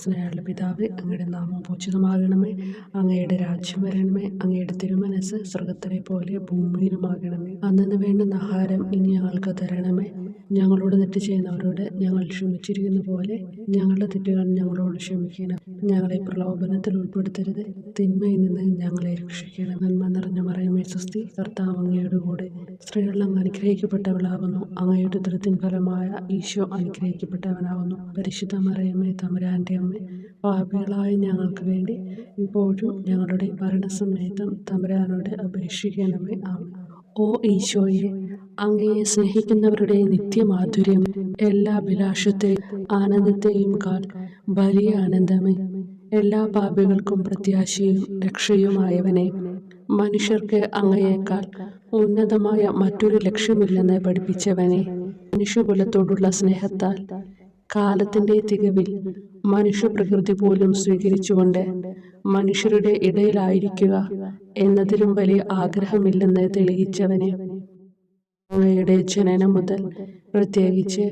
സ്വർഗസ്നായുള്ള പിതാവേ, അങ്ങയുടെ നാമം പൂജിതമാകണമേ. അങ്ങയുടെ രാജ്യം വരണമേ. അങ്ങയുടെ തിരുമനസ് സ്വർഗത്തിലെ പോലെ ഭൂമിയിലുമാകണമേ. അന്നന്ന് വേണ്ടുന്ന ആഹാരം ഇനി ഞങ്ങൾക്ക് തരണമേ. ഞങ്ങളോട് തെറ്റ് ചെയ്യുന്നവരോട് ഞങ്ങൾ ക്ഷമിച്ചിരിക്കുന്ന പോലെ ഞങ്ങളുടെ തെറ്റുകൾ ഞങ്ങളോട് ക്ഷമിക്കണം. ഞങ്ങളെ പ്രലോഭനത്തിൽ ഉൾപ്പെടുത്തരുത്, തിന്മയിൽ നിന്ന് ഞങ്ങളെ രക്ഷിക്കണം. നന്മ നിറഞ്ഞ മറിയമേ സ്വസ്തി, കർത്താവ് അങ്ങയുടെ കൂടെ സ്ത്രീകൾ അങ്ങ് അനുഗ്രഹിക്കപ്പെട്ടവളാകുന്നു. അങ്ങയുടെ ഉദരത്തിൻ ഫലമായ ഈശോ അനുഗ്രഹിക്കപ്പെട്ടവനാകുന്നു. പരിശുദ്ധ മറിയമേ തമ്പുരാന്റെ അമ്മ, പാപികളായ ഞങ്ങൾക്ക് വേണ്ടി ഇപ്പോഴും ഞങ്ങളുടെ മരണസമയത്തും തമ്പുരാനോട് അപേക്ഷിക്കണമേ. ആമേൻ. ഓ ഈശോയെ, അങ്ങയെ സ്നേഹിക്കുന്നവരുടെ നിത്യമാധുര്യം, എല്ലാ അഭിലാഷത്തെയും ആനന്ദത്തെയും കാൾ വലിയ ആനന്ദമേ. എല്ലാ പാപികൾക്കും പ്രത്യാശയും രക്ഷയുമായവനെ, മനുഷ്യർക്ക് അങ്ങയേക്കാൾ ഉന്നതമായ മറ്റൊരു ലക്ഷ്യമില്ലെന്ന് പഠിപ്പിച്ചവനെ, മനുഷ്യകുലത്തോടുള്ള സ്നേഹത്താൽ കാലത്തിന്റെ തികവിൽ മനുഷ്യപ്രകൃതി പോലും സ്വീകരിച്ചുകൊണ്ട് മനുഷ്യരുടെ ഇടയിലായിരിക്കുക എന്നതിലും വലിയ ആഗ്രഹമില്ലെന്ന് തെളിയിച്ചവനെ, അങ്ങയുടെ ജനനം മുതൽ പ്രത്യേകിച്ച്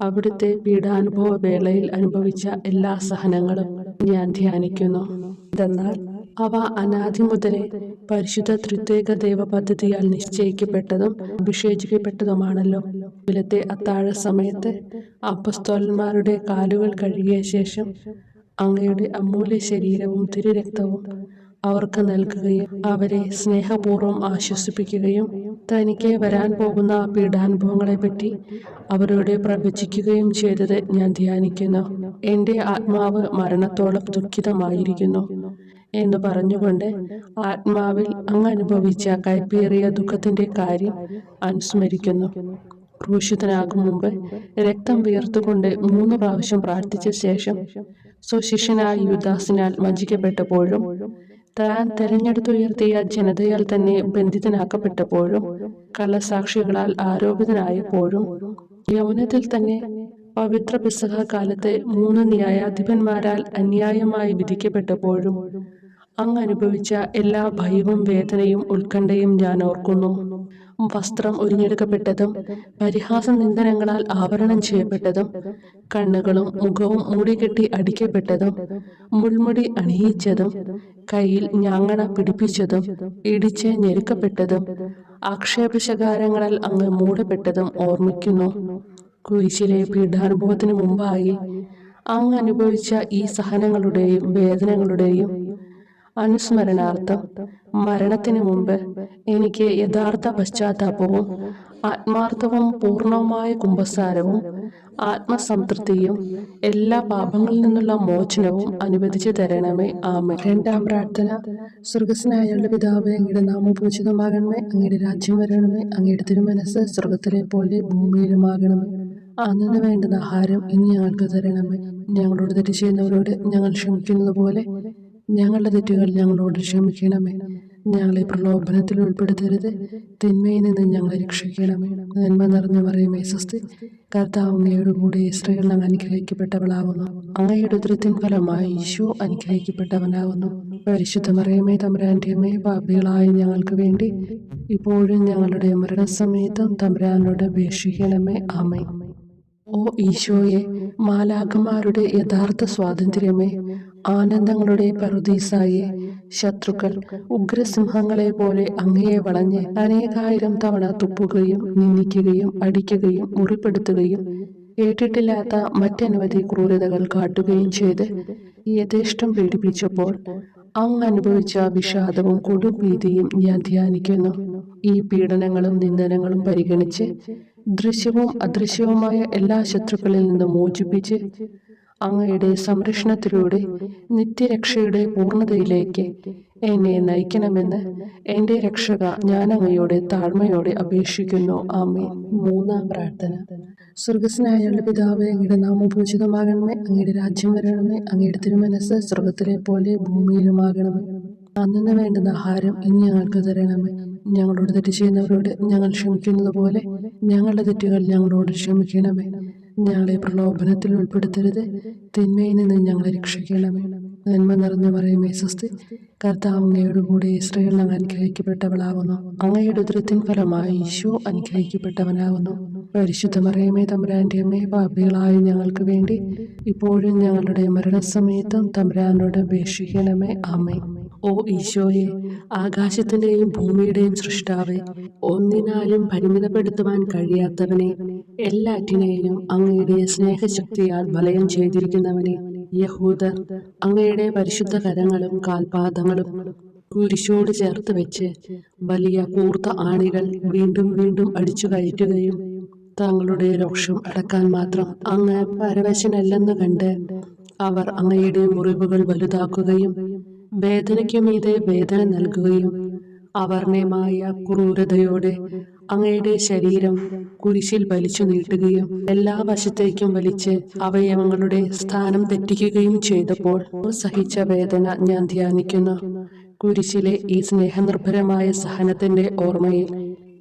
അവിടുത്തെ പീഡാനുഭവ വേളയിൽ അനുഭവിച്ച എല്ലാ സഹനങ്ങളും ഞാൻ ധ്യാനിക്കുന്നു. എന്തെന്നാൽ അവ അനാദി മുതലേ പരിശുദ്ധ ത്രിത്വേക ദൈവ പദ്ധതിയാൽ നിശ്ചയിക്കപ്പെട്ടതും അഭിഷേചിക്കപ്പെട്ടതുമാണല്ലോ. വിലത്തെ അത്താഴ സമയത്ത് അപ്പസ്തോലന്മാരുടെ കാലുകൾ കഴുകിയ ശേഷം അങ്ങയുടെ അമൂല്യ ശരീരവും തിരുരക്തവും അവർക്ക് നൽകുകയും അവരെ സ്നേഹപൂർവ്വം ആശ്വസിപ്പിക്കുകയും തനിക്ക് വരാൻ പോകുന്ന പീഡാനുഭവങ്ങളെപ്പറ്റി അവരോട് പ്രവചിക്കുകയും ചെയ്തത് ഞാൻ ധ്യാനിക്കുന്നു. എൻ്റെ ആത്മാവ് മരണത്തോളം ദുഃഖിതമായിരിക്കുന്നു എന്ന് പറഞ്ഞുകൊണ്ട് ആത്മാവിൽ അങ്ങ് അനുഭവിച്ച കൈപ്പേറിയ ദുഃഖത്തിന്റെ കാര്യം അനുസ്മരിക്കുന്നു. ക്രൂശിതനാകും മുമ്പ് രക്തം വിയർത്തുകൊണ്ട് 3 പ്രാവശ്യം പ്രാർത്ഥിച്ച ശേഷം സ്വശിഷ്യനായ യൂദാസിനാൽ വഞ്ചിക്കപ്പെട്ടപ്പോഴും താൻ തെരഞ്ഞെടുത്തുയർത്തിയ ജനതയാൽ തന്നെ ബന്ധിതനാക്കപ്പെട്ടപ്പോഴും കള്ളസാക്ഷികളാൽ ആരോപിതനായപ്പോഴും യൗവനത്തിൽ തന്നെ പവിത്ര പെസഹ കാലത്ത് 3 ന്യായാധിപന്മാരാൽ അന്യായമായി വിധിക്കപ്പെട്ടപ്പോഴും അങ്ങ് അനുഭവിച്ച എല്ലാ ഭയവും വേദനയും ഉത്കണ്ഠയും ഞാൻ ഓർക്കുന്നു. വസ്ത്രം ഉരിഞ്ഞെടുക്കപ്പെട്ടതും പരിഹാസ നിന്ദനങ്ങളാൽ ആവരണം ചെയ്യപ്പെട്ടതും കണ്ണുകളും മുഖവും മൂടികെട്ടി അടിക്കപ്പെട്ടതും മുൾമുടി അണിയിച്ചതും കയ്യിൽ ഞാങ്ങണ പിടിപ്പിച്ചതും ഇടിച്ച് ഞെരുക്കപ്പെട്ടതും ആക്ഷേപശകാരങ്ങളാൽ അങ്ങ് മൂടപ്പെട്ടതും ഓർമ്മിക്കുന്നു. കുരിശിലെ പീഡാനുഭവത്തിന് മുമ്പായി അങ്ങ് അനുഭവിച്ച ഈ സഹനങ്ങളുടെയും വേദനകളുടെയും അനുസ്മരണാർത്ഥം മരണത്തിന് മുമ്പ് എനിക്ക് യഥാർത്ഥ പശ്ചാത്താപവും ആത്മാർത്ഥവും പൂർണ്ണവുമായ കുമ്പസാരവും ആത്മസംതൃപ്തിയും എല്ലാ പാപങ്ങളിൽ നിന്നുള്ള മോചനവും അനുവദിച്ചു തരണമേ. ആമേൻ. 2-ാം പ്രാർത്ഥന. സ്വർഗസ്നായുള്ള പിതാവേ, അങ്ങയുടെ നാമം പൂജിതമാകണമേ. അങ്ങയുടെ രാജ്യം വരണമേ. അങ്ങയുടെ തിരുമനസ് സ്വർഗത്തിലെ പോലെ ഭൂമിയിലുമാകണമേ. അന്നന്ന് വേണ്ടുന്ന ആഹാരം ഇനി ഞങ്ങൾക്ക് തരണമേ. ഞങ്ങളോട് തെറ്റ് ചെയ്യുന്നവരോട് ഞങ്ങൾ ക്ഷമിക്കുന്നത് പോലെ ഞങ്ങളുടെ തെറ്റുകൾ ഞങ്ങളോട് ക്ഷമിക്കണമേ. ഞങ്ങളെ പ്രലോഭനത്തിൽ ഉൾപ്പെടുത്തരുത്, തിന്മയിൽ നിന്ന് ഞങ്ങളെ രക്ഷിക്കണമേ. നന്മ നിറഞ്ഞ മറിയമേ സ്വസ്തി, കർത്താവ് അങ്ങയുടെ കൂടെ സ്ത്രീകൾ അങ്ങ് അനുഗ്രഹിക്കപ്പെട്ടവളാകുന്നു. അങ്ങയുടെ ഉദരത്തിൻ ഫലമായി ഈശോ അനുഗ്രഹിക്കപ്പെട്ടവനാകുന്നു. പരിശുദ്ധ മറിയമേ തമ്പുരാന്റെ അമ്മേ, പാപികളായ ഞങ്ങൾക്ക് വേണ്ടി ഇപ്പോഴും ഞങ്ങളുടെ മരണസമയത്തും തമ്പുരാനോട് അപേക്ഷിക്കണമേ. ആമേൻ. ഓ ഈശോയെ, മാലാഖമാരുടെ യഥാർത്ഥ സ്വാതന്ത്ര്യമേ, ആനന്ദങ്ങളുടെ പറുദീസായെ, ശത്രുക്കൾ ഉഗ്രസിംഹങ്ങളെ പോലെ അങ്ങയെ വളഞ്ഞ് അനേകായിരം തവണ തുപ്പുകയും നിന്ദിക്കുകയും അടിക്കുകയും മുറിപ്പെടുത്തുകയും കേട്ടിട്ടില്ലാത്ത മറ്റനവധി ക്രൂരതകൾ കാട്ടുകയും ചെയ്ത് യഥേഷ്ടം പീഡിപ്പിച്ചപ്പോൾ അങ്ങ് അനുഭവിച്ച വിഷാദവും കൊടുഭീതിയും ഞാൻ ധ്യാനിക്കുന്നു. ഈ പീഡനങ്ങളും നിന്ദനങ്ങളും പരിഗണിച്ച് ദൃശ്യവും അദൃശ്യവുമായ എല്ലാ ശത്രുക്കളിൽ നിന്നും മോചിപ്പിച്ച് അങ്ങയുടെ സംരക്ഷണത്തിലൂടെ നിത്യരക്ഷയുടെ പൂർണ്ണതയിലേക്ക് എന്നെ നയിക്കണമെന്ന് എൻ്റെ രക്ഷക ഞാൻ അങ്ങയോട് താഴ്മയോടെ അപേക്ഷിക്കുന്നു. ആമേൻ. 3-ാം പ്രാർത്ഥന. സ്വർഗസ്നായുള്ള പിതാവേ, അങ്ങയുടെ നാമം പൂജിതമാകണമേ. അങ്ങയുടെ രാജ്യം വരണമേ. അങ്ങയുടെ തിരുമനസ് സ്വർഗത്തിലെ പോലെ ഭൂമിയിലുമാകണമേ. അന്നന്ന് വേണ്ടുന്ന ആഹാരം ഇനി ഞങ്ങൾക്ക് തരണമേ. ഞങ്ങളോട് തെറ്റ് ചെയ്യുന്നവരോട് ഞങ്ങൾ ക്ഷമിക്കുന്നത് പോലെ ഞങ്ങളുടെ തെറ്റുകൾ ഞങ്ങളോട് ക്ഷമിക്കണമേ. ഞങ്ങളെ പ്രലോഭനത്തിൽ ഉൾപ്പെടുത്തരുത്, തിന്മയിൽ നിന്ന് ഞങ്ങളെ രക്ഷിക്കണമേ. നന്മ നിറഞ്ഞ മറിയമേ സ്വസ്തി, കർത്താവ് അങ്ങയോട് കൂടെ സ്ത്രീകൾ അങ്ങ് അനുഗ്രഹിക്കപ്പെട്ടവളാകുന്നു. അങ്ങയുടെ ഉദരത്തിൻ ഫലമായി ഈശോ അനുഗ്രഹിക്കപ്പെട്ടവനാകുന്നു. പരിശുദ്ധ മറിയമേ തമ്പുരാന്റെ അമ്മേ, പാപികളായ ഞങ്ങൾക്ക് വേണ്ടി ഇപ്പോഴും ഞങ്ങളുടെ മരണസമയത്തും തമ്പുരാനോട് അപേക്ഷിക്കണമേ. ആമേൻ. ഓ ഈശോയെ, ആകാശത്തിന്റെയും ഭൂമിയുടെയും സൃഷ്ടാവേ, ഒന്നിനാലും പരിമിതപ്പെടുത്തുവാൻ കഴിയാത്തവനെ, എല്ലാറ്റിനെയും അങ്ങയുടെ സ്നേഹശക്തിയാൽ വലയം ചെയ്തിരിക്കുന്നവനെ, യഹൂദർ അങ്ങയുടെ പരിശുദ്ധ കരങ്ങളും കാൽപാദങ്ങളും കുരിശോട് ചേർത്ത് വെച്ച് വലിയ കൂർത്ത ആണികൾ വീണ്ടും വീണ്ടും അടിച്ചു കയറ്റുകയും തങ്ങളുടെ രോഷം അടക്കാൻ മാത്രം അങ്ങ് പരവശനല്ലെന്ന് കണ്ട് അവർ അങ്ങയുടെ മുറിവുകൾ വലുതാക്കുകയും വേദനയ്ക്കു മീതെ വേദന നൽകുകയും അവർണ്ണയമായ ക്രൂരതയോടെ അങ്ങയുടെ ശരീരം കുരിശിൽ വലിച്ചു നീട്ടുകയും എല്ലാ വശത്തേക്കും വലിച്ച് അവയവങ്ങളുടെ സ്ഥാനം തെറ്റിക്കുകയും ചെയ്തപ്പോൾ സഹിച്ച വേദന ഞാൻ ധ്യാനിക്കുന്നു. കുരിശിലെ ഈ സ്നേഹനിർഭരമായ സഹനത്തിന്റെ ഓർമ്മയിൽ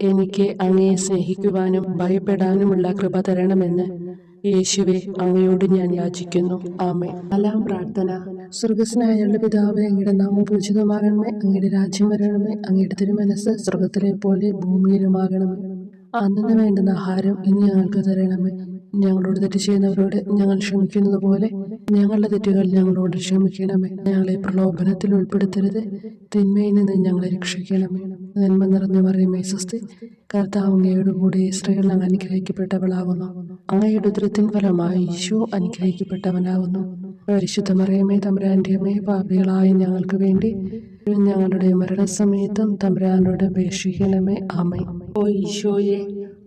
എനിക്ക് അങ്ങയെ സ്നേഹിക്കുവാനും ഭയപ്പെടാനുമുള്ള കൃപ തരണമെന്ന് യേശുവെ അങ്ങയോട് ഞാൻ യാചിക്കുന്നു. ആമേൻ. നാലാം പ്രാർത്ഥന. സ്വർഗസ്നായുള്ള പിതാവേ, അങ്ങയുടെ നാമം പൂജിതമാകണമേ, അങ്ങയുടെ രാജ്യം വരണമേ, അങ്ങയുടെ തിരുമനസ് സ്വർഗത്തിലെ പോലെ ഭൂമിയിലുമാകണമേ. അന്നു വേണ്ടുന്ന ആഹാരം ഇനി ഞങ്ങൾക്ക് തരണമേ. ഞങ്ങളോട് തെറ്റ് ചെയ്യുന്നവരോട് ഞങ്ങൾ ക്ഷമിക്കുന്നത് പോലെ ഞങ്ങളുടെ തെറ്റുകൾ ഞങ്ങളോട് ക്ഷമിക്കണമേ. ഞങ്ങളെ പ്രലോഭനത്തിൽ ഉൾപ്പെടുത്തരുത്, തിന്മയിൽ നിന്ന് ഞങ്ങളെ രക്ഷിക്കണമേ. നന്മ നിറഞ്ഞ മറിയമേ സ്വസ്തി, കർത്താവ് അങ്ങയോട് കൂടെ സ്ത്രീകൾ അങ്ങ് അനുഗ്രഹിക്കപ്പെട്ടവളാകുന്നു. അങ്ങയുടെ ഉദരത്തിൻ ഫലമായി ഈശോ അനുഗ്രഹിക്കപ്പെട്ടവനാകുന്നു. പരിശുദ്ധ മറിയമേ തമ്പുരാന്റെ അമ്മേ, പാപികളായ ഞങ്ങൾക്ക് വേണ്ടി ഞങ്ങളുടെ മരണസമയത്തും തമ്പുരാനോട് അപേക്ഷിക്കണമേ. ആമേൻ. ഓ ഈശോയെ,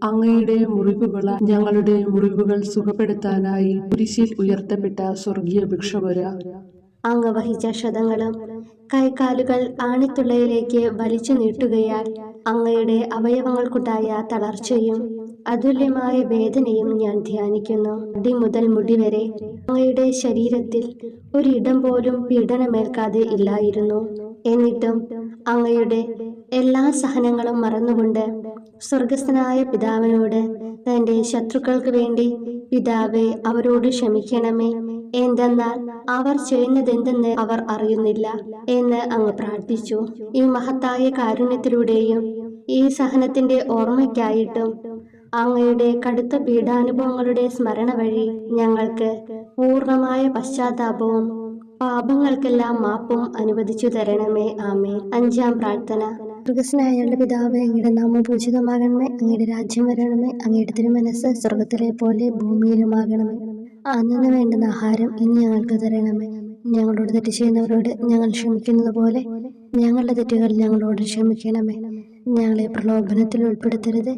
അങ്ങയുടെ മുറിവുകളാൽ ഞങ്ങളുടെ മുറിവുകൾ സുഖപ്പെടുത്താനായി കുരിശിൽ ഉയർത്തപ്പെട്ട സ്വർഗീയ ഭിക്ഷുവര, അങ്ങ് വഹിച്ച ക്ഷതങ്ങളും കൈകാലുകൾ ആണിത്തുള്ളയിലേക്ക് വലിച്ചു നീട്ടുകയാൽ അങ്ങയുടെ അവയവങ്ങൾക്കുണ്ടായ തളർച്ചയും അതുല്യമായ വേദനയും ഞാൻ ധ്യാനിക്കുന്നു. അടി മുതൽ മുടി വരെ അങ്ങയുടെ ശരീരത്തിൽ ഒരിടം പോലും പീഡനമേൽക്കാതെ ഇല്ലായിരുന്നു. എന്നിട്ടും അങ്ങയുടെ എല്ലാ സഹനങ്ങളും മറന്നുകൊണ്ട് സ്വർഗസ്ഥനായ പിതാവിനോട് തന്റെ ശത്രുക്കൾക്ക് വേണ്ടി പിതാവേ അവരോട് ക്ഷമിക്കണമേ, എന്തെന്നാൽ അവർ ചെയ്യുന്നതെന്തെന്ന് അവർ അറിയുന്നില്ല എന്ന് അങ്ങ് പ്രാർത്ഥിച്ചു. ഈ മഹത്തായ കാരുണ്യത്തിലൂടെയും ഈ സഹനത്തിന്റെ ഓർമ്മയ്ക്കായിട്ടും അങ്ങയുടെ കടുത്ത പീഡാനുഭവങ്ങളുടെ സ്മരണ വഴി ഞങ്ങൾക്ക് പൂർണ്ണമായ പശ്ചാത്താപവും പാപങ്ങൾക്കെല്ലാം മാപ്പും അനുവദിച്ചു തരണമേ. ആമേൻ. അഞ്ചാം പ്രാർത്ഥന. സ്വർഗസ്നായുള്ള പിതാവേ, അങ്ങയുടെ നാമം പൂജിതമാകണമേ, അങ്ങയുടെ രാജ്യം വരണമേ, അങ്ങയുടെ തിരുമനസ് സ്വർഗത്തിലെ പോലെ ഭൂമിയിലുമാകണമേ. അന്നു വേണ്ടുന്ന ആഹാരം ഇനി ഞങ്ങൾക്ക് തരണമേ. ഞങ്ങളോട് തെറ്റ് ചെയ്യുന്നവരോട് ഞങ്ങൾ ക്ഷമിക്കുന്നത് പോലെ ഞങ്ങളുടെ തെറ്റുകൾ ഞങ്ങളോട് ക്ഷമിക്കണമേ. ഞങ്ങളെ പ്രലോഭനത്തിൽ ഉൾപ്പെടുത്തരുത്,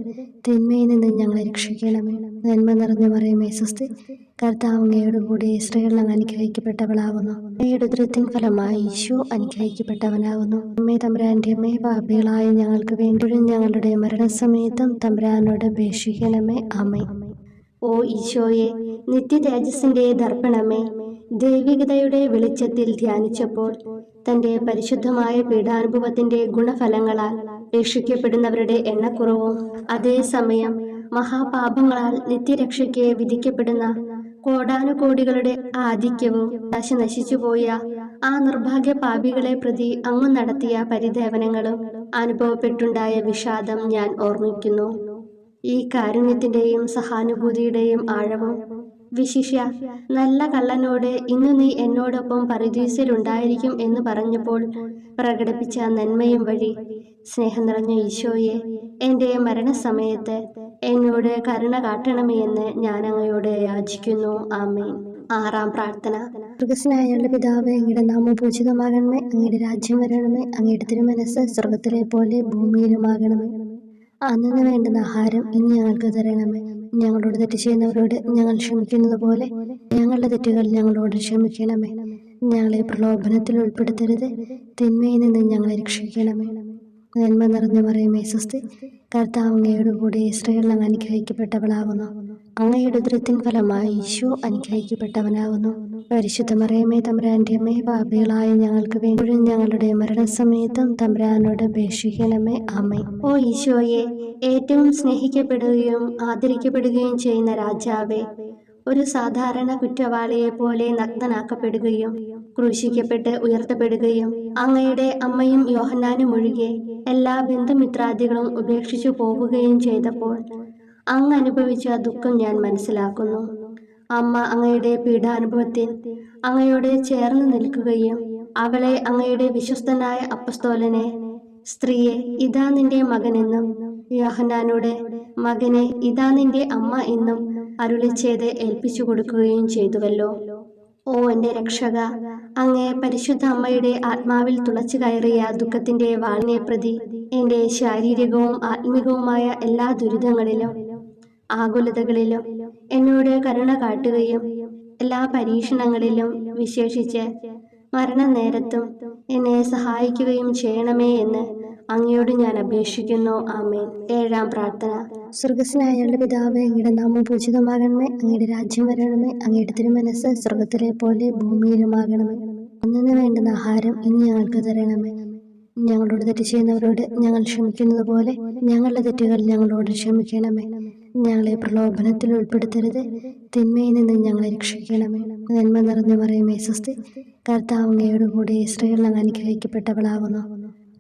തിന്മയിൽ നിന്ന് ഞങ്ങളെ രക്ഷിക്കണമേ. നന്മ നിറഞ്ഞ മറിയമേ സ്വസ്തി, കർത്താവ് അങ്ങയോട് കൂടെ സ്ത്രീകൾ അങ്ങ് അനുഗ്രഹിക്കപ്പെട്ടവളാകുന്നു. അങ്ങയുടെ ഉദരത്തിൻ ഫലമായി ഈശോ അനുഗ്രഹിക്കപ്പെട്ടവനാകുന്നു. അമ്മേ തമ്പുരാന്റെ അമ്മേ, പാപികളായ ഞങ്ങൾക്ക് വേണ്ടി ഞങ്ങളുടെ മരണസമയത്തും തമ്പുരാനോട് അപേക്ഷിക്കണമേ. ആമേൻ. ഓ ഈശോയെ, നിത്യ തേജസ്സിന്റെ ദർപ്പണമേ, ദൈവികതയുടെ വെളിച്ചത്തിൽ ധ്യാനിച്ചപ്പോൾ തന്റെ പരിശുദ്ധമായ പീഡാനുഭവത്തിന്റെ ഗുണഫലങ്ങളാൽ രക്ഷിക്കപ്പെടുന്നവരുടെ എണ്ണക്കുറവും അതേസമയം മഹാപാപങ്ങളാൽ നിത്യരക്ഷയ്ക്ക് വിധിക്കപ്പെടുന്ന കോടാനുകോടികളുടെ ആധിക്യവും നശിച്ചുപോയ ആ നിർഭാഗ്യ പാപികളെ പ്രതി അങ്ങ് നടത്തിയ പരിദേവനങ്ങളും അനുഭവപ്പെട്ടുണ്ടായ വിഷാദം ഞാൻ ഓർമ്മിക്കുന്നു. ഈ കാരുണ്യത്തിന്റെയും സഹാനുഭൂതിയുടെയും ആഴവും വിശിഷ്യ നല്ല കള്ളനോട് ഇന്ന് നീ എന്നോടൊപ്പം പരദീസയിലുണ്ടായിരിക്കും എന്ന് പറഞ്ഞപ്പോൾ പ്രകടിപ്പിച്ച നന്മയും വഴി സ്നേഹം നിറഞ്ഞ ഈശോയെ, എൻ്റെ മരണസമയത്ത് എന്നോട് കരുണ കാട്ടണമേ എന്ന് ഞാൻ അങ്ങയോട് യാചിക്കുന്നു. ആമേൻ. ആറാം പ്രാർത്ഥന. സ്വർഗസ്നായുള്ള പിതാവേ, അങ്ങയുടെ നാമം പൂജിതമാകണമേ, അങ്ങയുടെ രാജ്യം വരണമേ, അങ്ങയുടെ തിരുമനസ് സ്വർഗത്തിലെ പോലെ ഭൂമിയിലുമാകണമേ. അന്നു വേണ്ടുന്ന ആഹാരം ഇനി ഞങ്ങൾക്ക് തരണമേ. ഞങ്ങളോട് തെറ്റ് ചെയ്യുന്നവരോട് ഞങ്ങൾ ക്ഷമിക്കുന്നത് പോലെ ഞങ്ങളുടെ തെറ്റുകൾ ഞങ്ങളോട് ക്ഷമിക്കണമേ. ഞങ്ങളെ പ്രലോഭനത്തിൽ ഉൾപ്പെടുത്തരുത്, തിന്മയിൽ നിന്ന് ഞങ്ങളെ രക്ഷിക്കണമേ. നന്മ നിറഞ്ഞ മറിയമേ സ്വസ്തി, കർത്താവ് അങ്ങയോട് കൂടെ സ്ത്രീകൾ അങ്ങ് അനുഗ്രഹിക്കപ്പെട്ടവളാകുന്നു. അങ്ങയുടെ ഉദരത്തിൻ ഫലമായി ഈശോ അനുഗ്രഹിക്കപ്പെട്ടവനാകുന്നു. പരിശുദ്ധ മറിയമേ തമ്പുരാന്റെ അമ്മേ, പാപികളായ ഞങ്ങൾക്ക് വേണ്ടി ഞങ്ങളുടെ മരണസമയത്തും തമ്പുരാനോട് അപേക്ഷിക്കണമേ. ആമേൻ. ഓ ഈശോയെ, ഏറ്റവും സ്നേഹിക്കപ്പെടുകയും ആദരിക്കപ്പെടുകയും ചെയ്യുന്ന രാജാവേ, ഒരു സാധാരണ കുറ്റവാളിയെ പോലെ നഗ്നനാക്കപ്പെടുകയും ക്രൂശിക്കപ്പെട്ട് ഉയർത്തപ്പെടുകയും അങ്ങയുടെ അമ്മയും യോഹന്നാനും ഒഴികെ എല്ലാ ബന്ധുമിത്രാദികളും ഉപേക്ഷിച്ചു പോവുകയും ചെയ്തപ്പോൾ അങ്ങ് അനുഭവിച്ച ദുഃഖം ഞാൻ മനസ്സിലാക്കുന്നു. അമ്മ അങ്ങയുടെ പീഡാനുഭവത്തിൽ അങ്ങയോട് ചേർന്ന് നിൽക്കുകയും അവളെ അങ്ങയുടെ വിശ്വസ്തനായ അപ്പസ്തോലനെ, സ്ത്രീയെ ഇതാ നിന്റെ മകനെന്നും യോഹന്നാനോട് മകനെ ഇതാ നിന്റെ അമ്മ എന്നും അരുളിച്ചെയ്ത് ഏൽപ്പിച്ചു കൊടുക്കുകയും ചെയ്തുവല്ലോ. ഓ എൻ്റെ രക്ഷക, അങ്ങേ പരിശുദ്ധ അമ്മയുടെ ആത്മാവിൽ തുളച്ചു കയറിയ ദുഃഖത്തിന്റെ വാളിനെ പ്രതി എൻ്റെ ശാരീരികവും ആത്മികവുമായ എല്ലാ ദുരിതങ്ങളിലും ആകുലതകളിലും എന്നോട് കരുണ കാട്ടുകയും എല്ലാ പരീക്ഷണങ്ങളിലും വിശേഷിച്ച് മരണനേരത്തും എന്നെ സഹായിക്കുകയും ചെയ്യണമേ എന്ന് അങ്ങയോട് ഞാൻ അപേക്ഷിക്കുന്നു. ആമേൻ. 7-ാം പ്രാർത്ഥന. സ്വർഗസ്നായ ഞങ്ങളുടെ പിതാവേ, അങ്ങയുടെ നാമം പൂജിതമാകണമേ. അങ്ങയുടെ രാജ്യം വരണമേ. അങ്ങയുടെ തിരുമനസ്സ് സ്വർഗത്തിലെ പോലെ ഭൂമിയിലുമാകണമേ. അന്നു വേണ്ടുന്ന ആഹാരം ഇനി ഞങ്ങൾക്ക് തരണമേ. ഞങ്ങളോട് തെറ്റ് ചെയ്യുന്നവരോട് ഞങ്ങൾ ക്ഷമിക്കുന്നത് പോലെ ഞങ്ങളുടെ തെറ്റുകൾ ഞങ്ങളോട് ക്ഷമിക്കണമേ. ഞങ്ങളെ പ്രലോഭനത്തിൽ ഉൾപ്പെടുത്തരുത്, തിന്മയിൽ നിന്ന് ഞങ്ങളെ രക്ഷിക്കണമേ. നന്മ നിറഞ്ഞ മറിയമേ സ്വസ്തി, കർത്താവ് അങ്ങയോട് കൂടെ സ്ത്രീകൾ അങ്ങ് അനുഗ്രഹിക്കപ്പെട്ടവളാകുന്നു.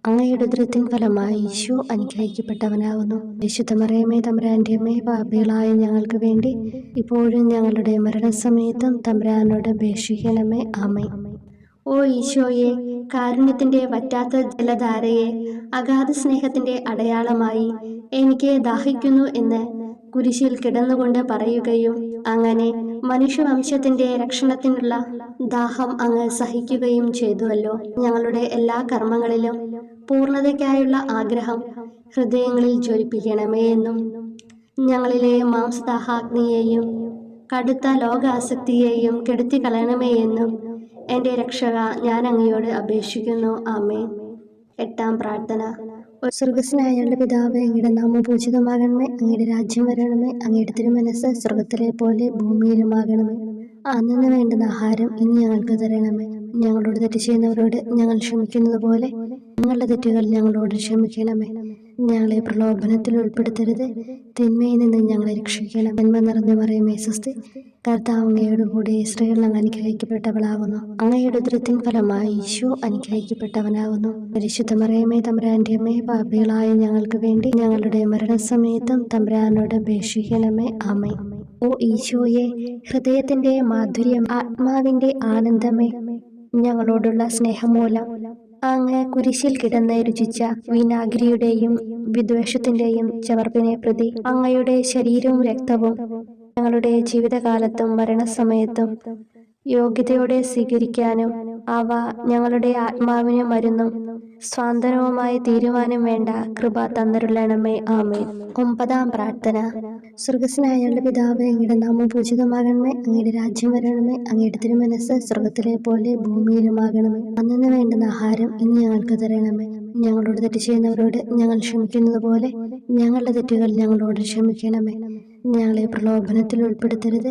അങ്ങയുടെ ഉദരത്തിൻ ഫലമായി ഈശോ അനുഗ്രഹിക്കപ്പെട്ടവനാകുന്നു. വിശുദ്ധ മറിയമേ തമ്പുരാന്റെ അമ്മേ, പാപികളായ ഞങ്ങൾക്ക് വേണ്ടി ഇപ്പോഴും ഞങ്ങളുടെ മരണസമയത്തും തമ്പുരാനോട് അപേക്ഷിക്കണമേ. ആമേൻ. ഓ ഈശോയെ, കാരുണ്യത്തിന്റെ വറ്റാത്ത ജലധാരയെ, അഗാധ സ്നേഹത്തിന്റെ അടയാളമായി എനിക്ക് ദാഹിക്കുന്നു എന്ന് കുരിശിൽ കിടന്നുകൊണ്ട് പറയുകയും അങ്ങനെ മനുഷ്യവംശത്തിന്റെ രക്ഷണത്തിനുള്ള ദാഹം അങ്ങ് സഹിക്കുകയും ചെയ്തുവല്ലോ. ഞങ്ങളുടെ എല്ലാ കർമ്മങ്ങളിലും പൂർണ്ണതയ്ക്കായുള്ള ആഗ്രഹം ഹൃദയങ്ങളിൽ ജ്വലിപ്പിക്കണമേ എന്നും ഞങ്ങളിലെ മാംസദാഹാഗ്നിയെയും കടുത്ത ലോകാസക്തിയെയും കെടുത്തിക്കളയണമേ എന്നും എൻ്റെ രക്ഷക ഞാൻ അങ്ങയോട് അപേക്ഷിക്കുന്നു. ആമേൻ. 8-ാം പ്രാർത്ഥന. സ്വർഗസ്നായ ഞങ്ങളുടെ പിതാവേ, അങ്ങയുടെ നാമം പൂജിതമാകണമേ. അങ്ങയുടെ രാജ്യം വരണമേ. അങ്ങയുടെ തിരുമനസ്സ് സ്വർഗത്തിലെ പോലെ ഭൂമിയിലുമാകണമേ. അന്നു വേണ്ടുന്ന ആഹാരം ഇനി ഞങ്ങൾക്ക് തരണമേ. ഞങ്ങളോട് തെറ്റ് ചെയ്യുന്നവരോട് ഞങ്ങൾ ക്ഷമിക്കുന്നത് പോലെ ഞങ്ങളുടെ തെറ്റുകൾ ഞങ്ങളോട് ക്ഷമിക്കണമേ. ഞങ്ങളെ പ്രലോഭനത്തിൽ ഉൾപ്പെടുത്തരുത്, തിന്മയിൽ നിന്ന് ഞങ്ങളെ രക്ഷിക്കണം. നന്മ നിറഞ്ഞ മറിയമേ സ്വസ്തി, കർത്താവ് അങ്ങയോട് കൂടെ സ്ത്രീകൾ അങ്ങ് അനുഗ്രഹിക്കപ്പെട്ടവളാകുന്നു. അങ്ങയുടെ ഉദരത്തിൻ ഫലമായി ഈശോ അനുഗ്രഹിക്കപ്പെട്ടവനാകുന്നു. പരിശുദ്ധ മറിയമേ തമ്പുരാന്റെ അമ്മേ, പാപികളായ ഞങ്ങൾക്ക് വേണ്ടി ഞങ്ങളുടെ മരണസമയത്തും തമ്പുരാനോട് അപേക്ഷിക്കണമേ. ആമേൻ. ഓ ഈശോയെ, ഹൃദയത്തിന്റെ മാധുര്യം, ആത്മാവിന്റെ ആനന്ദമേ, ഞങ്ങളോടുള്ള സ്നേഹം മൂലം അങ്ങ് കുരിശിൽ കിടന്ന് രുചിച്ച വിനാഗിരിയുടെയും വിദ്വേഷത്തിന്റെയും ചവർപ്പിനെ പ്രതി അങ്ങയുടെ ശരീരവും രക്തവും ഞങ്ങളുടെ ജീവിതകാലത്തും മരണസമയത്തും യോഗ്യതയോടെ സ്വീകരിക്കാനും അവ ഞങ്ങളുടെ ആത്മാവിന് മരുന്നും സ്വാന്തനവുമായി തീരുവാനും വേണ്ട കൃപ തന്നരുളണമേ. ആമേൻ. 9-ാം പ്രാർത്ഥന. സ്വർഗസ്നായ ഞങ്ങളുടെ പിതാവേ, അങ്ങയുടെ നാമം പൂജിതമാകണമേ. അങ്ങയുടെ രാജ്യം വരണമേ. അങ്ങയുടെ തിരുമനസ്സ് സ്വർഗത്തിലെ പോലെ ഭൂമിയിലുമാകണമേ. അന്നു വേണ്ടുന്ന ആഹാരം ഇനി ഞങ്ങൾക്ക് തരണമേ. ഞങ്ങളോട് തെറ്റ് ചെയ്യുന്നവരോട് ഞങ്ങൾ ക്ഷമിക്കുന്നത് പോലെ ഞങ്ങളുടെ തെറ്റുകൾ ഞങ്ങളോട് ക്ഷമിക്കണമേ. ഞങ്ങളെ പ്രലോഭനത്തിൽ ഉൾപ്പെടുത്തരുത്,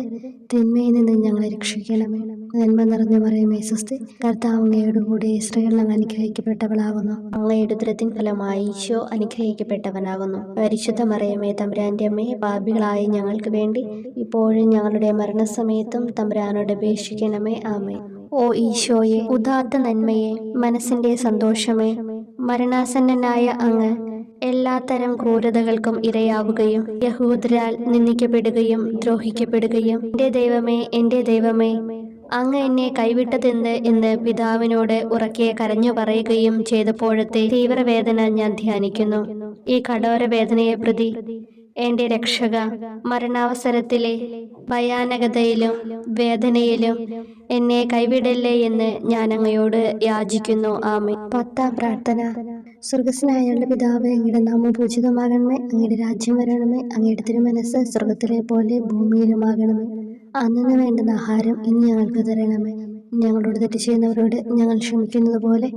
തിന്മയിൽ നിന്ന് ഞങ്ങളെ രക്ഷിക്കണമേ. നന്മ നിറഞ്ഞ മറിയമേ സ്വസ്തി, കർത്താവ് അങ്ങയോട് കൂടെ സ്ത്രീകൾ അങ്ങ് അനുഗ്രഹിക്കപ്പെട്ടവളാകുന്നു. അങ്ങയുടെ ഉദരത്തിൻ ഫലമായി ഈശോ അനുഗ്രഹിക്കപ്പെട്ടവനാകുന്നു. പരിശുദ്ധ മറിയമേ തമ്പുരാന്റെ അമ്മേ, പാപികളായ ഞങ്ങൾക്ക് വേണ്ടി ഇപ്പോഴും ഞങ്ങളുടെ മരണസമയത്തും തമ്പുരാനോട് അപേക്ഷിക്കണമേ. ആമേൻ. ഓ ഈശോയെ, ഉദാത്ത നന്മയെ, മനസ്സിന്റെ സന്തോഷമേ, മരണാസന്നനായ അങ്ങ് എല്ലാത്തരം ക്രൂരതകൾക്കും ഇരയാവുകയും യഹൂദരാൽ നിന്ദിക്കപ്പെടുകയും ദ്രോഹിക്കപ്പെടുകയും എൻ്റെ ദൈവമേ അങ്ങ് എന്നെ കൈവിട്ടതെന്ത് എന്ന് പിതാവിനോട് ഉറക്കെ കരഞ്ഞു പറയുകയും ചെയ്തപ്പോഴത്തെ തീവ്രവേദന ഞാൻ ധ്യാനിക്കുന്നു. ഈ കഠോര വേദനയെ പ്രതി എൻ്റെ രക്ഷക, മരണാവസരത്തിലെ ഭയാനകതയിലും വേദനയിലും എന്നെ കൈവിടല്ലേ എന്ന് ഞാൻ അങ്ങയോട് യാചിക്കുന്നു. ആമേൻ. 10-ാം പ്രാർത്ഥന. സ്വർഗസ്നായ ഞങ്ങളുടെ പിതാവേ, അങ്ങയുടെ നാമം പൂജിതമാകണമേ. അങ്ങയുടെ രാജ്യം വരണമേ. അങ്ങയുടെ തിരുമനസ്സ് സ്വർഗത്തിലെ പോലെ ഭൂമിയിലുമാകണമേ. അന്നു വേണ്ടുന്ന ആഹാരം ഇനി ഞങ്ങൾക്ക് തരണമേ. ഞങ്ങളോട് തെറ്റ് ചെയ്യുന്നവരോട് ഞങ്ങൾ ക്ഷമിക്കുന്നത് പോലെ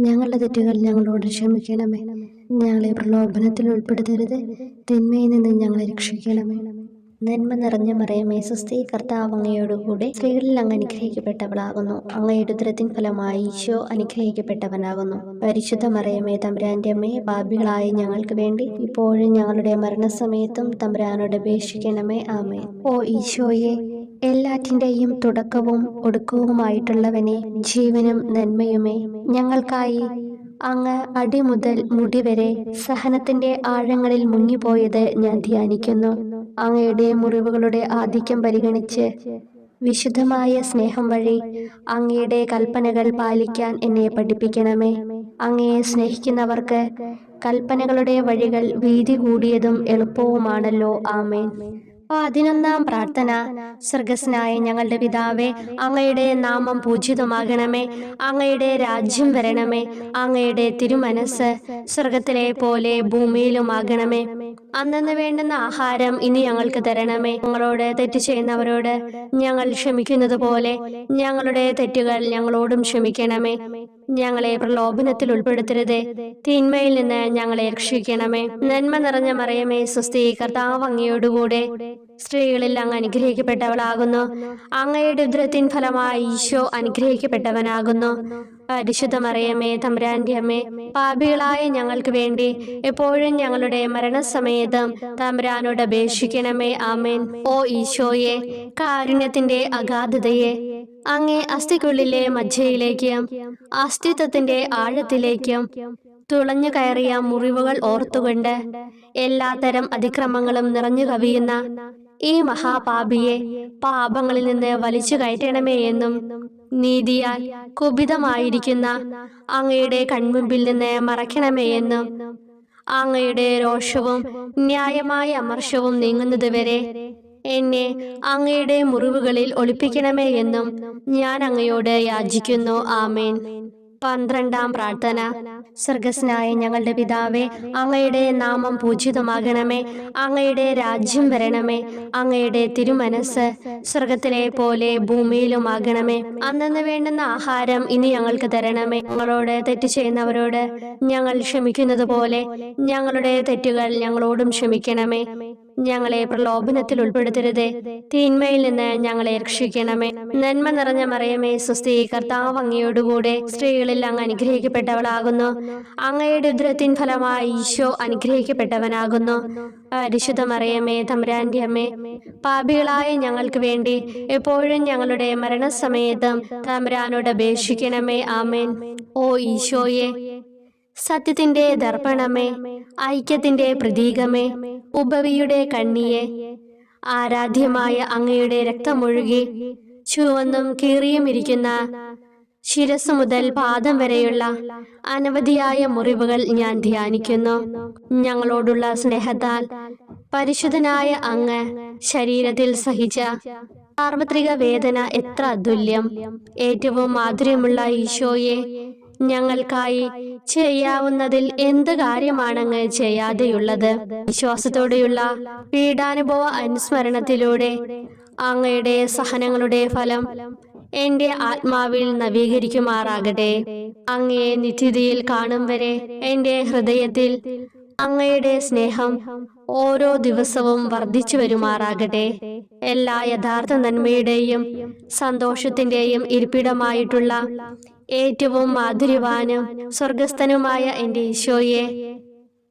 ഞങ്ങളുടെ തെറ്റുകൾ ഞങ്ങളോട് ക്ഷമിക്കണമേ. ഞങ്ങളെ പ്രലോഭനത്തിൽ ഉൾപ്പെടുത്തരുത്, തിന്മയിൽ നിന്ന് ഞങ്ങളെ രക്ഷിക്കണമേ. നന്മ നിറഞ്ഞ മറിയമേ സ്വസ്തി, കർത്താവ് അങ്ങയോടുകൂടെ സ്ത്രീകളിൽ അങ്ങ് അനുഗ്രഹിക്കപ്പെട്ടവളാകുന്നു. അങ്ങയുടെ ഉദരത്തിൻ ഫലമായി ഈശോ അനുഗ്രഹിക്കപ്പെട്ടവനാകുന്നു. പരിശുദ്ധ മറിയമേ തമ്പുരാന്റെ അമ്മേ, പാപികളായ ഞങ്ങൾക്ക് വേണ്ടി ഇപ്പോഴും ഞങ്ങളുടെ മരണസമയത്തും തമ്പുരാനോട് അപേക്ഷിക്കണമേ. ആമേൻ. ഓ ഈശോയെ, എല്ലാറ്റിൻ്റെയും തുടക്കവും ഒടുക്കവുമായിട്ടുള്ളവനെ, ജീവനും നന്മയുമേ, ഞങ്ങൾക്കായി അങ്ങ് അടിമുതൽ മുടിവരെ സഹനത്തിന്റെ ആഴങ്ങളിൽ മുങ്ങിപ്പോയത് ഞാൻ ധ്യാനിക്കുന്നു. അങ്ങയുടെ മുറിവുകളുടെ ആധിക്യം പരിഗണിച്ച് വിശുദ്ധമായ സ്നേഹം വഴി അങ്ങയുടെ കൽപ്പനകൾ പാലിക്കാൻ എന്നെ പഠിപ്പിക്കണമേ. അങ്ങയെ സ്നേഹിക്കുന്നവർക്ക് കൽപ്പനകളുടെ വഴികൾ വീതി കൂടിയതും എളുപ്പവുമാണല്ലോ. ആമേൻ. 11-ാം പ്രാർത്ഥന. സ്വർഗസ്നായ ഞങ്ങളുടെ പിതാവേ, അങ്ങയുടെ നാമം പൂജിതമാകണമേ. അങ്ങയുടെ രാജ്യം വരണമേ. അങ്ങയുടെ തിരുമനസ് സ്വർഗത്തിലെ പോലെ ഭൂമിയിലുമാകണമേ. അന്നന്ന് വേണ്ടുന്ന ആഹാരം ഇനി ഞങ്ങൾക്ക് തരണമേ. ഞങ്ങളോട് തെറ്റ് ചെയ്യുന്നവരോട് ഞങ്ങൾ ക്ഷമിക്കുന്നത് പോലെ ഞങ്ങളുടെ തെറ്റുകൾ ഞങ്ങളോടും ക്ഷമിക്കണമേ. ഞങ്ങളെ പ്രലോഭനത്തിൽ ഉൾപ്പെടുത്തരുതേ, തിന്മയിൽ നിന്ന് ഞങ്ങളെ രക്ഷിക്കണമേ. നന്മ നിറഞ്ഞ മറിയമേ സ്വസ്തി, കർത്താവ് അങ്ങയോടുകൂടെ സ്ത്രീകളിൽ അങ്ങ് അനുഗ്രഹിക്കപ്പെട്ടവളാകുന്നു. അങ്ങയുടെ ഉദരത്തിൻ ഫലമായി ഈശോ അനുഗ്രഹിക്കപ്പെട്ടവനാകുന്നു. പരിശുദ്ധ മറിയമേ, തമ്പുരാന്റെ അമ്മേ, പാപികളായ ഞങ്ങൾക്ക് വേണ്ടി എപ്പോഴും ഞങ്ങളുടെ മരണസമയത്തും തമ്പുരാനോട് അപേക്ഷിക്കണമേ. ആമേൻ. ഓ ഈശോയെ, കാരുണ്യത്തിന്റെ അഗാധതയെ, അങ്ങേ അസ്ഥിക്കുള്ളിലെ മജ്ജയിലേക്കും അസ്തിത്വത്തിന്റെ ആഴത്തിലേക്കും തുളഞ്ഞു കയറിയ മുറിവുകൾ ഓർത്തുകൊണ്ട് എല്ലാത്തരം അതിക്രമങ്ങളും നിറഞ്ഞു കവിയുന്ന ഈ മഹാപാപിയെ പാപങ്ങളിൽ നിന്ന് വലിച്ചു കയറ്റണമേ എന്നും നീതിയാൽ കുപിതമായിരിക്കുന്ന അങ്ങയുടെ കൺമുമ്പിൽ നിന്ന് മറയ്ക്കണമേ എന്നും അങ്ങയുടെ രോഷവും ന്യായമായ അമർഷവും നീങ്ങുന്നതുവരെ എന്നെ അങ്ങയുടെ മുറിവുകളിൽ ഒളിപ്പിക്കണമേ എന്നും ഞാൻ അങ്ങയോട് യാചിക്കുന്നു. ആമേൻ. 12-ാം പ്രാർത്ഥന. സ്വർഗസ്നായ ഞങ്ങളുടെ പിതാവേ, അങ്ങയുടെ നാമം പൂജിതമാകണമേ. അങ്ങയുടെ രാജ്യം വരണമേ. അങ്ങയുടെ തിരുമനസ് സ്വർഗത്തിലെ പോലെ ഭൂമിയിലുമാകണമേ. അന്നന്ന് വേണ്ടുന്ന ആഹാരം ഇനി ഞങ്ങൾക്ക് തരണമേ. ഞങ്ങളോട് തെറ്റ് ചെയ്യുന്നവരോട് ഞങ്ങൾ ക്ഷമിക്കുന്നത് പോലെ ഞങ്ങളുടെ തെറ്റുകൾ ഞങ്ങളോടും ക്ഷമിക്കണമേ. ഞങ്ങളെ പ്രലോഭനത്തിൽ ഉൾപ്പെടുത്തരുതേ, തിന്മയിൽ നിന്ന് ഞങ്ങളെ രക്ഷിക്കണമേ. നന്മ നിറഞ്ഞ മറിയമേ സ്വസ്തി, കർത്താവ് അങ്ങയോടുകൂടെ സ്ത്രീകളിൽ അങ്ങ് അനുഗ്രഹിക്കപ്പെട്ടവളാകുന്നു. അങ്ങയുടെ ഉദരത്തിൻ ഫലമായി ഈശോ അനുഗ്രഹിക്കപ്പെട്ടവനാകുന്നു. പരിശുദ്ധ മറിയമേ, തമ്പുരാന്റെ അമ്മേ, പാപികളായ ഞങ്ങൾക്ക് വേണ്ടി എപ്പോഴും ഞങ്ങളുടെ മരണസമയത്തും തമ്പുരാനോട് അപേക്ഷിക്കണമേ. ആമേൻ. ഓ ഈശോയെ, സത്യത്തിന്റെ ദർപ്പണമേ, ഐക്യത്തിന്റെ പ്രതീകമേ, ഉപവിയുടെ കണ്ണിയെ, ആരാധ്യമായ അങ്ങയുടെ രക്തമൊഴുകി ചുവന്നും കീറിയും ഇരിക്കുന്ന ശിരസ് മുതൽ പാദം വരെയുള്ള അനവധിയായ മുറിവുകൾ ഞാൻ ധ്യാനിക്കുന്നു. ഞങ്ങളോടുള്ള സ്നേഹത്താൽ പരിശുദ്ധനായ അങ്ങ് ശരീരത്തിൽ സഹിച്ച സാർവത്രിക വേദന എത്ര അതുല്യം. ഏറ്റവും മാധുര്യമുള്ള ഈശോയെ, ഞങ്ങൾക്കായി ചെയ്യാവുന്നതിൽ എന്ത് കാര്യമാണങ്ങ് ചെയ്യാതെയുള്ളത്? വിശ്വാസത്തോടെയുള്ള പീഡാനുഭവ അനുസ്മരണത്തിലൂടെ അങ്ങയുടെ സഹനങ്ങളുടെ ഫലം എന്റെ ആത്മാവിൽ നവീകരിക്കുമാറാകട്ടെ. അങ്ങയെ നിത്യതയിൽ കാണും വരെ എന്റെ ഹൃദയത്തിൽ അങ്ങയുടെ സ്നേഹം ഓരോ ദിവസവും വർദ്ധിച്ചു വരുമാറാകട്ടെ. എല്ലാ യഥാർത്ഥ നന്മയുടെയും സന്തോഷത്തിന്റെയും ഇരിപ്പിടമായിട്ടുള്ള ഏറ്റവും മാധുര്യവാനും സ്വർഗസ്ഥനുമായ എന്റെ ഈശോയെ,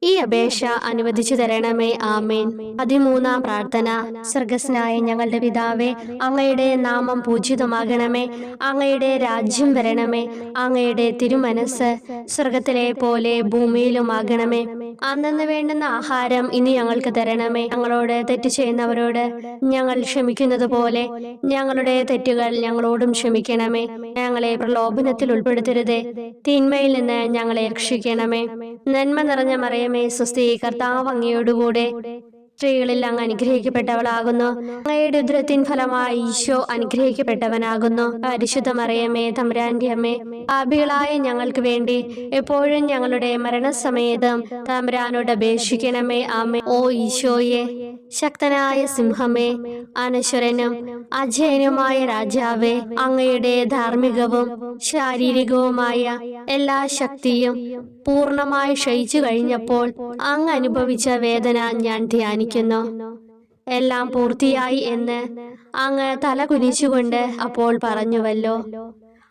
ഈ അപേക്ഷ അനുവദിച്ചു തരണമേ. ആമേൻ. 13-ാം പ്രാർത്ഥന. സ്വർഗസ്നായ ഞങ്ങളുടെ പിതാവേ, അങ്ങയുടെ നാമം പൂജിതമാകണമേ. അങ്ങയുടെ രാജ്യം വരണമേ. അങ്ങയുടെ തിരുമനസ് സ്വർഗത്തിലെ പോലെ ഭൂമിയിലുമാകണമേ. അന്നന്ന് വേണ്ടുന്ന ആഹാരം ഇനി ഞങ്ങൾക്ക് തരണമേ. ഞങ്ങളോട് തെറ്റ് ചെയ്യുന്നവരോട് ഞങ്ങൾ ക്ഷമിക്കുന്നത് പോലെ ഞങ്ങളുടെ തെറ്റുകൾ ഞങ്ങളോടും ക്ഷമിക്കണമേ. ഞങ്ങളെ പ്രലോഭനത്തിൽ ഉൾപ്പെടുത്തരുതേ, തിന്മയിൽ നിന്ന് ഞങ്ങളെ രക്ഷിക്കണമേ. നന്മ നിറഞ്ഞ മറിയമേ സ്വസ്തി, കർത്താവ് അങ്ങയോടുകൂടെ സ്ത്രീകളിൽ അങ്ങ് അനുഗ്രഹിക്കപ്പെട്ടവളാകുന്നു. അങ്ങയുടെ ഉദരത്തിൻ ഫലമായി ഈശോ അനുഗ്രഹിക്കപ്പെട്ടവനാകുന്നു. പരിശുദ്ധ മറിയമേ, തമ്പുരാന്റെ അമ്മേ, പാപികളായ ഞങ്ങൾക്ക് വേണ്ടി എപ്പോഴും ഞങ്ങളുടെ മരണസമയത്തും തമ്പുരാനോട് അപേക്ഷിക്കണമേ. ആമേൻ. ഓ ഈശോയെ, ശക്തനായ സിംഹമേ, അനശ്വരനും അജയനുമായ രാജാവേ, അങ്ങയുടെ ധാർമ്മികവും ശാരീരികവുമായ എല്ലാ ശക്തിയും പൂർണ്ണമായി ക്ഷയിച്ചു കഴിഞ്ഞപ്പോൾ അങ്ങ് അനുഭവിച്ച വേദന ഞാൻ ധ്യാനിക്കുന്നു. എല്ലാം പൂർത്തിയായി എന്ന് അങ്ങ് തല കുനിച്ചുകൊണ്ട് അപ്പോൾ പറഞ്ഞുവല്ലോ.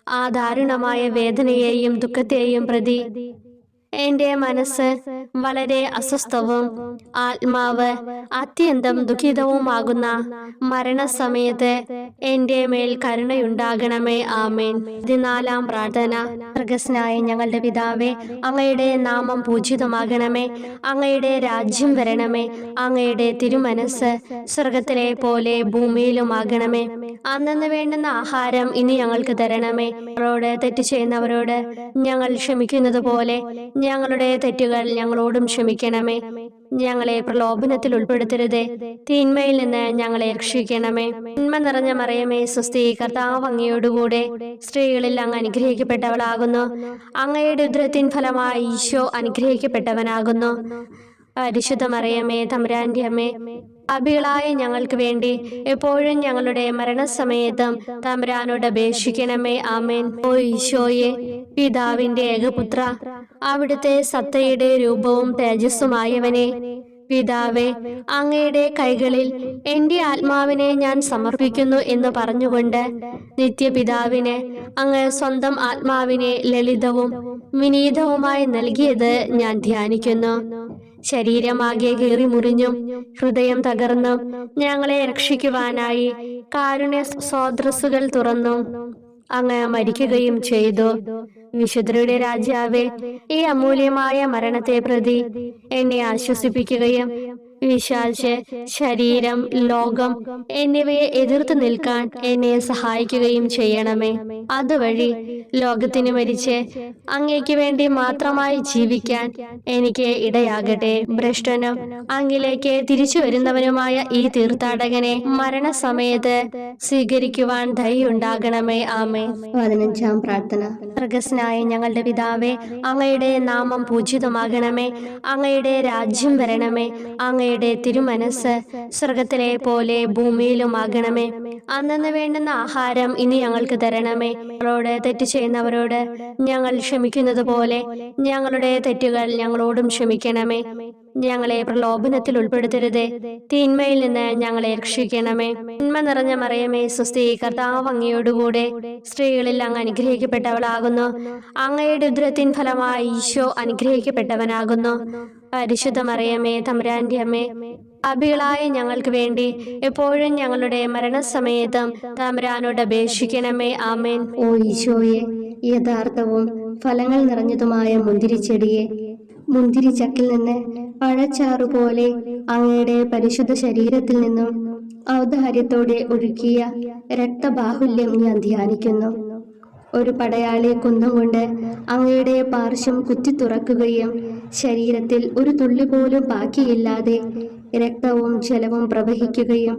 ആ ദാരുണമായ വേദനയെയും ദുഃഖത്തെയും പ്രതി എൻ്റെ മനസ്സ് വളരെ അസ്വസ്ഥവും ആത്മാവ് അത്യന്തം ദുഃഖിതവുമാകുന്ന മരണസമയത്ത് എൻ്റെ മേൽ കരുണയുണ്ടാകണമേ. ആമേൻ. 14-ാം പ്രാർത്ഥന. സ്വർഗ്ഗസ്ഥനായ ഞങ്ങളുടെ പിതാവേ, അങ്ങയുടെ നാമം പൂജിതമാകണമേ. അങ്ങയുടെ രാജ്യം വരണമേ. അങ്ങയുടെ തിരുമനസ്സ് സ്വർഗത്തിലെ പോലെ ഭൂമിയിലുമാകണമേ. അന്നന്ന് വേണ്ടുന്ന ആഹാരം ഇനി ഞങ്ങൾക്ക് തരണമേ. ഞങ്ങളോട് തെറ്റ് ചെയ്യുന്നവരോട് ഞങ്ങൾ ക്ഷമിക്കുന്നത് പോലെ ഞങ്ങളുടെ തെറ്റുകൾ ഞങ്ങളോടും ക്ഷമിക്കണമേ. ഞങ്ങളെ പ്രലോഭനത്തിൽ ഉൾപ്പെടുത്തരുതേ, തിന്മയിൽ നിന്ന് ഞങ്ങളെ രക്ഷിക്കണമേ. നന്മ നിറഞ്ഞ മറിയമേ, സ്വസ്തി, കർത്താവ് അങ്ങയോടുകൂടെ സ്ത്രീകളിൽ അങ്ങ് അനുഗ്രഹിക്കപ്പെട്ടവളാകുന്നു. അങ്ങയുടെ ഉദരത്തിൻ ഫലമായി ഈശോ അനുഗ്രഹിക്കപ്പെട്ടവനാകുന്നു. പരിശുദ്ധ മറിയമേ, തമ്പുരാന്റെ അമ്മേ, പാപികളായ ഞങ്ങൾക്ക് വേണ്ടി എപ്പോഴും ഞങ്ങളുടെ മരണസമയത്തും തമ്പുരാനോട് അപേക്ഷിക്കണമേ. ആമേൻ. ഓ ഈശോയെ, പിതാവിന്റെ ഏകപുത്ര, അവിടുത്തെ സത്തയുടെ രൂപവും തേജസ്സുമായവനെ, പിതാവേ, അങ്ങയുടെ കൈകളിൽ എൻ്റെ ആത്മാവിനെ ഞാൻ സമർപ്പിക്കുന്നു എന്ന് പറഞ്ഞുകൊണ്ട് നിത്യപിതാവിന് അങ്ങ് സ്വന്തം ആത്മാവിനെ ലളിതവും വിനീതവുമായി നൽകിയത് ഞാൻ ധ്യാനിക്കുന്നു. ശരീരമാകെ കീറി മുറിഞ്ഞും ഹൃദയം തകർന്നും ഞങ്ങളെ രക്ഷിക്കുവാനായി കാരുണ്യ സ്രോതസ്സുകൾ തുറന്നും അങ്ങ് മരിക്കുകയും ചെയ്തു. വിശുദ്ധരുടെ രാജാവേ, ഈ അമൂല്യമായ മരണത്തെ പ്രതി എന്നെ ആശ്വസിപ്പിക്കുകയും വിശാച്ച് ശരീരം, ലോകം എന്നിവയെ എതിർത്ത് നിൽക്കാൻ എന്നെ സഹായിക്കുകയും ചെയ്യണമേ. അതുവഴി ലോകത്തിന് മരിച്ച് അങ്ങേക്ക് വേണ്ടി മാത്രമായി ജീവിക്കാൻ എനിക്ക് ഇടയാകട്ടെ. ഭ്രഷ്ടനും അങ്ങിലേക്ക് തിരിച്ചു വരുന്നവനുമായ ഈ തീർത്ഥാടകനെ മരണസമയത്ത് സ്വീകരിക്കുവാൻ ദയുണ്ടാകണമേ. ആമേ. 15-ാം പ്രാർത്ഥന. സ്വർഗ്ഗസ്ഥനായ ഞങ്ങളുടെ പിതാവേ, അങ്ങയുടെ നാമം പൂജിതമാകണമേ. അങ്ങയുടെ രാജ്യം വരണമേ. അങ്ങയുടെ തിരുമനസ്സ് സ്വർഗത്തിലെ പോലെ ഭൂമിയിലുമാകണമേ. അന്നന്ന് വേണ്ടുന്ന ആഹാരം ഇനി ഞങ്ങൾക്ക് തരണമേ. ഞങ്ങളോട് തെറ്റ് ചെയ്യുന്നവരോട് ഞങ്ങൾ ക്ഷമിക്കുന്നത് പോലെ ഞങ്ങളുടെ തെറ്റുകൾ ഞങ്ങളോടും ക്ഷമിക്കണമേ. ഞങ്ങളെ പ്രലോഭനത്തിൽ ഉൾപ്പെടുത്തരുതേ, തിന്മയിൽ നിന്ന് ഞങ്ങളെ രക്ഷിക്കണമേ. നന്മ നിറഞ്ഞ മറിയമേ, സ്വസ്തി, കർത്താവ് അങ്ങയോടുകൂടെ സ്ത്രീകളിൽ അങ്ങ് അനുഗ്രഹിക്കപ്പെട്ടവളാകുന്നു. അങ്ങയുടെ ഉദരത്തിൻ ഫലമായി ഈശോ അനുഗ്രഹിക്കപ്പെട്ടവനാകുന്നു. പരിശുദ്ധ മറിയമേ, തമ്പുരാന്റെ അമ്മേ, പാപികളായ ഞങ്ങൾക്ക് വേണ്ടി എപ്പോഴും ഞങ്ങളുടെ മരണസമയത്തും തമ്പുരാനോട് അപേക്ഷിക്കണമേ. ആമേൻ. ഓ ഈശോയെ, യഥാർത്ഥവും ഫലങ്ങൾ നിറഞ്ഞതുമായ മുന്തിരിച്ചെടിയെ, മുന്തിരിച്ചക്കിൽ നിന്ന് പഴച്ചാറുപോലെ അങ്ങയുടെ പരിശുദ്ധ ശരീരത്തിൽ നിന്നും ഔദാര്യത്തോടെ ഒഴുക്കിയ രക്തബാഹുല്യം ഞാൻ ധ്യാനിക്കുന്നു. ഒരു പടയാളി കുന്തം കൊണ്ട് അങ്ങയുടെ പാർശ്വം കുത്തി തുറക്കുകയും ശരീരത്തിൽ ഒരു തുള്ളി പോലും ബാക്കിയില്ലാതെ രക്തവും ജലവും പ്രവഹിക്കുകയും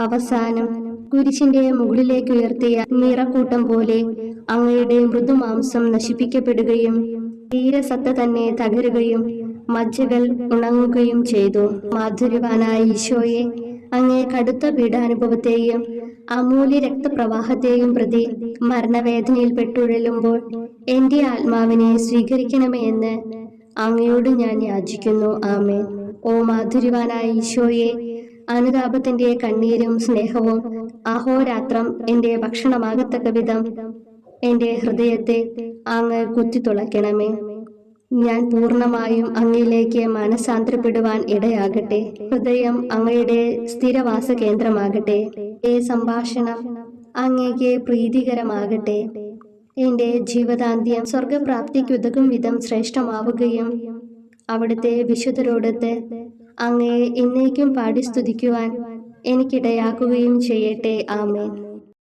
അവസാനം കുരിശിന്റെ മുകളിലേക്ക് ഉയർത്തിയ നിറക്കൂട്ടം പോലെ അങ്ങയുടെ മൃദുമാംസം നശിപ്പിക്കപ്പെടുകയും തീരസത്ത തന്നെ തകരുകയും മജ്ജകൾ ഉണങ്ങുകയും ചെയ്തു. മാധുര്യവാനായ ഈശോയെ, അങ്ങേ കടുത്ത പീഡാനുഭവത്തെയും അമൂല്യ രക്തപ്രവാഹത്തെയും പ്രതി മരണവേദനയിൽ പെട്ടുഴലുമ്പോൾ എൻ്റെ ആത്മാവിനെ സ്വീകരിക്കണമേ എന്ന് അങ്ങയോട് ഞാൻ യാചിക്കുന്നു. ആമേൻ. ഓ മാധുര്യവാനായ ഈശോയെ, അനുതാപത്തിന്റെ കണ്ണീരും സ്നേഹവും അഹോരാത്രം എൻ്റെ ഭക്ഷണമാകത്തക്ക വിധം എൻ്റെ ഹൃദയത്തെ അങ്ങ് കുത്തിത്തുളയ്ക്കണമേ. ഞാൻ പൂർണ്ണമായും അങ്ങയിലേക്ക് മനസാന്തരപ്പെടുവാൻ ഇടയാകട്ടെ. ഹൃദയം അങ്ങയുടെ സ്ഥിരവാസ കേന്ദ്രമാകട്ടെ. ഈ സംഭാഷണം അങ്ങേക്ക് പ്രീതികരമാകട്ടെ. എൻ്റെ ജീവിതാന്ത്യം സ്വർഗപ്രാപ്തിക്കുതകും വിധം ശ്രേഷ്ഠമാവുകയും അവിടുത്തെ വിശുദ്ധരോടൊത്ത് അങ്ങയെ എന്നേക്കും പാടി സ്തുതിക്കുവാൻ എനിക്കിടയാക്കുകയും ചെയ്യട്ടെ. ആമേൻ.